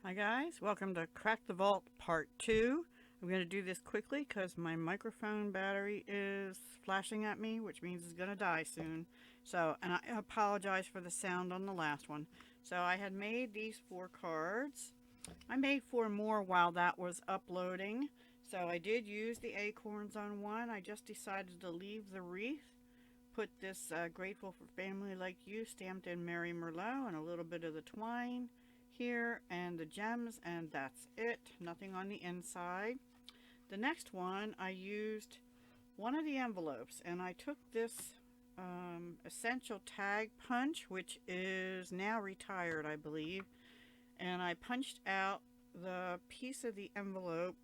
Hi guys, welcome to Crack the Vault Part 2. I'm going to do this quickly because my microphone battery is flashing at me, which means it's going to die soon. And I apologize for the sound on the last one. So I had made these 4 cards. I made 4 more while that was uploading. So I did use the acorns on one. I just decided to leave the wreath. Put this Grateful for Family Like You stamped in Mary Merlot and a little bit of the twine here and the gems, and that's it. Nothing on the inside. The next one, I used one of the envelopes and I took this essential tag punch, which is now retired I believe, and I punched out the piece of the envelope,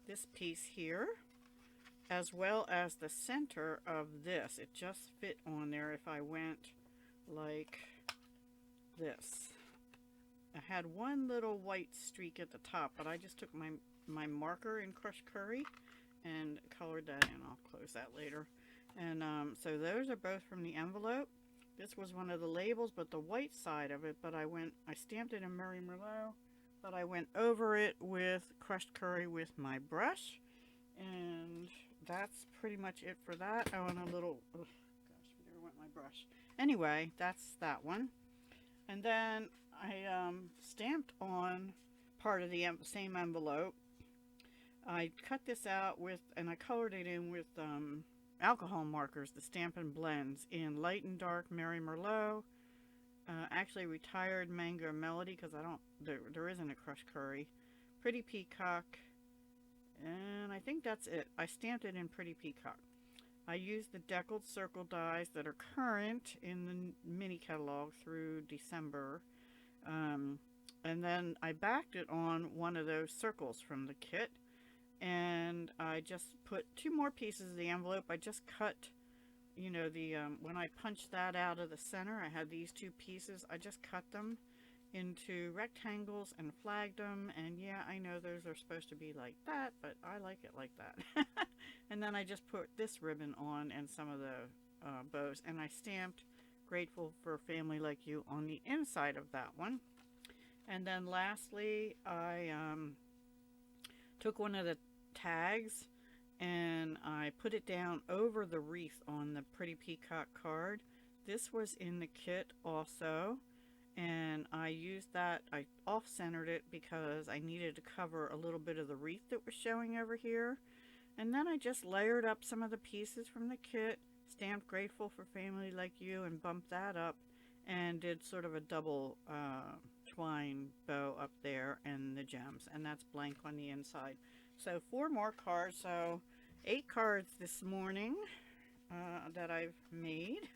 this piece here, as well as the center of this. It just fit on there if I went like this. I had one little white streak at the top, but I just took my marker in crushed curry and colored that in. I'll close that later. And so those are both from the envelope. This was one of the labels, but the white side of it, but I stamped it in Mary Merlot, but I went over it with crushed curry with my brush. And that's pretty much it for that. Oh, and a little, oh gosh, there went my brush. Anyway, that's that one. And then I stamped on part of the same envelope. I cut this out with, and I colored it in with alcohol markers, the Stampin' Blends in light and dark Mary Merlot. Actually retired Mango Melody, because there isn't a crushed curry. Pretty Peacock. And I think that's it. I stamped it in Pretty Peacock. I used the deckled circle dies that are current in the mini catalog through December. And then I backed it on one of those circles from the kit. And I just put 2 more pieces of the envelope. I just cut, you know, when I punched that out of the center, I had these 2 pieces. I just cut them into rectangles and flagged them, and yeah, I know those are supposed to be like that, but I like it like that. And then I just put this ribbon on and some of the bows, and I stamped Grateful for a Family Like You on the inside of that one. And then lastly, I took one of the tags and I put it down over the wreath on the Pretty Peacock card. This was in the kit also. And I used that, I off-centered it because I needed to cover a little bit of the wreath that was showing over here. And then I just layered up some of the pieces from the kit, stamped Grateful for Family Like You, and bumped that up, and did sort of a double twine bow up there and the gems. And that's blank on the inside. So 4 more cards, so 8 cards this morning that I've made.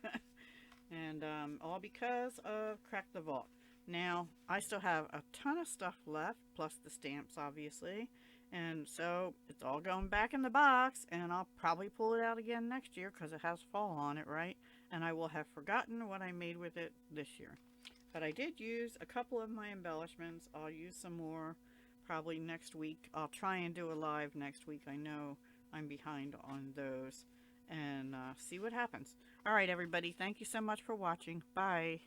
And all because of Crack the Vault. Now, I still have a ton of stuff left, plus the stamps, obviously. And so, it's all going back in the box, and I'll probably pull it out again next year, because it has fall on it, right? And I will have forgotten what I made with it this year. But I did use a couple of my embellishments. I'll use some more probably next week. I'll try and do a live next week. I know I'm behind on those. And see what happens. All right, everybody. Thank you so much for watching. Bye.